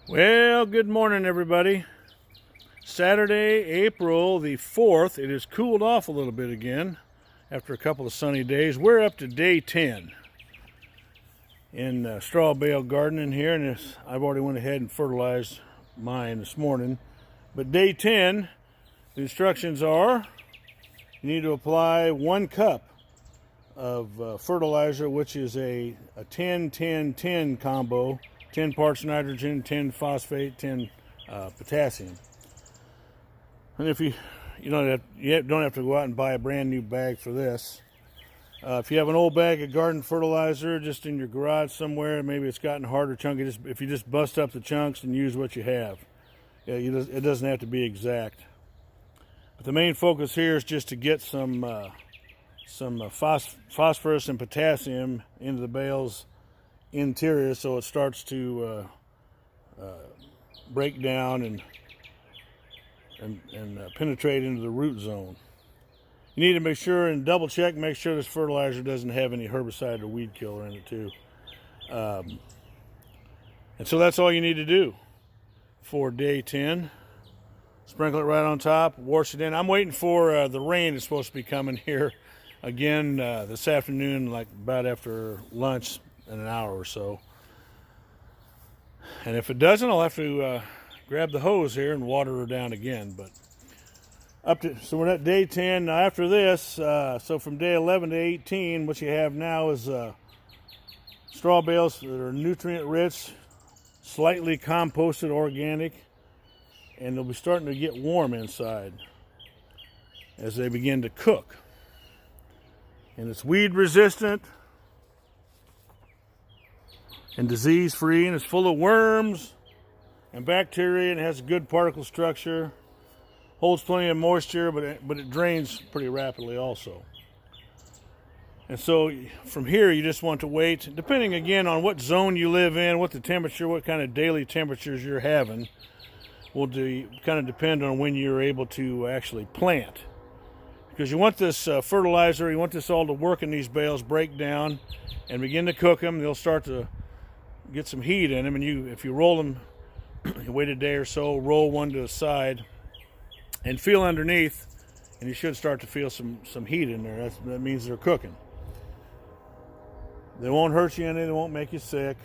Well, good morning, everybody. Saturday, April the 4th. It has cooled off a little bit again after a couple of sunny days. We're up to day 10 in straw bale gardening here, and I've already went ahead and fertilized mine this morning. But day 10, the instructions are you need to apply 1 cup of fertilizer, which is a 10-10-10 combo. 10 parts nitrogen, 10 phosphate, 10 potassium. And if you don't have to go out and buy a brand new bag for this. If you have an old bag of garden fertilizer just in your garage somewhere, maybe it's gotten hard or chunky, if you just bust up the chunks and use what you have. It doesn't have to be exact. But the main focus here is just to get some phosphorus and potassium into the bales interior, so it starts to break down and penetrate into the root zone. You need to make sure and double check, make sure this fertilizer doesn't have any herbicide or weed killer in it too. And so that's all you need to do for day 10. Sprinkle it right on top, wash it in. I'm waiting for the rain is supposed to be coming here again this afternoon, like about after lunch in an hour or so. And if it doesn't, I'll have to grab the hose here and water her down again. But so we're at day 10. Now after this, so from day 11 to 18, what you have now is straw bales that are nutrient rich, slightly composted organic, and they'll be starting to get warm inside as they begin to cook. And it's weed resistant and disease free, and it's full of worms and bacteria, and has a good particle structure, holds plenty of moisture, but it drains pretty rapidly also. And so from here you just want to wait, depending again on what zone you live in, what the temperature, what kind of daily temperatures you're having will kind of depend on when you're able to actually plant. Because you want this fertilizer, you want this all to work in these bales, break down and begin to cook them. They'll start to get some heat in them, and if you roll them, you wait a day or so, roll one to the side and feel underneath, and you should start to feel some heat in there. That means they're cooking. They won't hurt you any, they won't make you sick,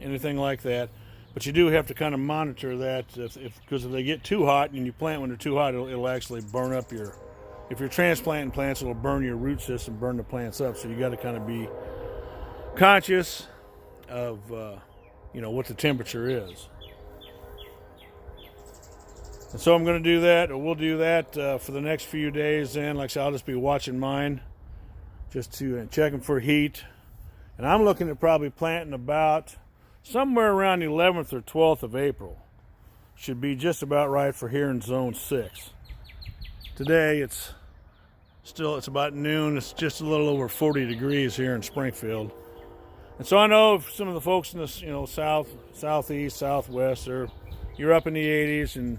anything like that. But you do have to kind of monitor that, because if they get too hot and you plant when they're too hot, it'll actually burn up if you're transplanting plants, it'll burn your root system, burn the plants up. So you got to kind of be conscious of what the temperature is. And so I'm going to do that, or we'll do that for the next few days. And like I said, I'll just be watching mine just to checking for heat. And I'm looking at probably planting about somewhere around the 11th or 12th of April. Should be just about right for here in zone 6. Today it's about noon. It's just a little over 40 degrees here in Springfield. And so I know some of the folks in this, south, southeast, southwest, you're up in the 80s, and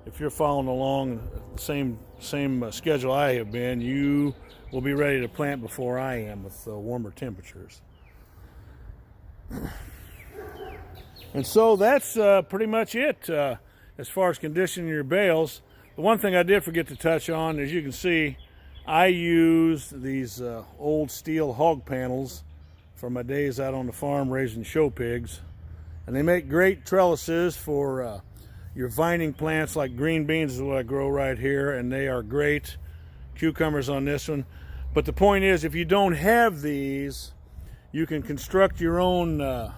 if you're following along the same schedule I have been, you will be ready to plant before I am with warmer temperatures. And so that's pretty much it as far as conditioning your bales. The one thing I did forget to touch on, as you can see, I use these old steel hog panels from my days out on the farm raising show pigs, and they make great trellises for your vining plants. Like green beans is what I grow right here, and they are great. Cucumbers on this one. But the point is, if you don't have these, you can construct your own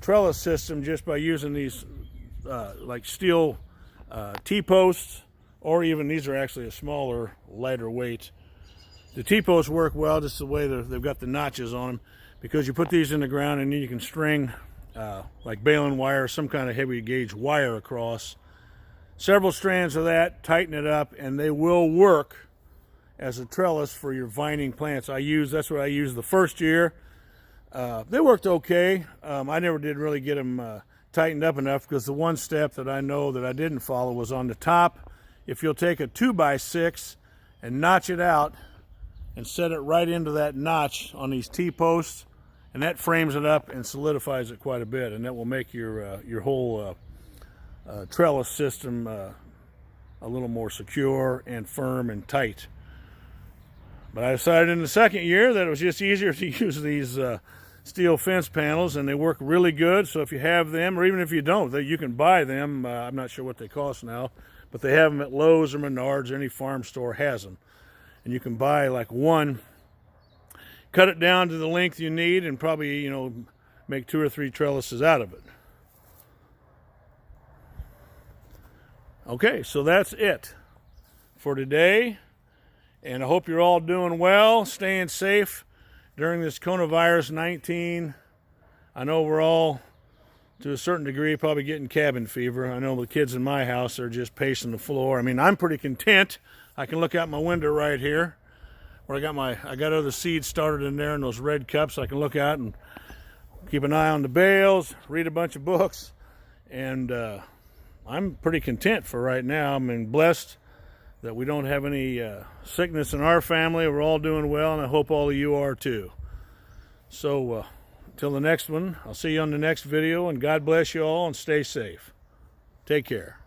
trellis system just by using these like steel T-posts, or even these are actually a smaller, lighter weight. The T-posts work well just the way they've got the notches on them, because you put these in the ground and then you can string like baling wire, some kind of heavy gauge wire across, several strands of that, tighten it up, and they will work as a trellis for your vining plants. That's what I used the first year. They worked okay. I never did really get them tightened up enough, because the one step that I know that I didn't follow was on the top. If you'll take a 2x6 and notch it out and set it right into that notch on these T-posts, and that frames it up and solidifies it quite a bit, and that will make your whole trellis system a little more secure and firm and tight. But I decided in the second year that it was just easier to use these steel fence panels, and they work really good. So if you have them, or even if you don't, you can buy them. I'm not sure what they cost now, but they have them at Lowe's or Menards, or any farm store has them. And you can buy like one, cut it down to the length you need, and probably, you know, make 2 or 3 trellises out of it. Okay, so that's it for today. And I hope you're all doing well, staying safe during this coronavirus 19. I know we're all, to a certain degree, probably getting cabin fever. I know the kids in my house are just pacing the floor. I mean, I'm pretty content. I can look out my window right here where I got other seeds started in there in those red cups. I can look out and keep an eye on the bales, read a bunch of books, and I'm pretty content for right now. I mean, blessed that we don't have any sickness in our family. We're all doing well, and I hope all of you are too. So until the next one, I'll see you on the next video, and God bless you all, and stay safe. Take care.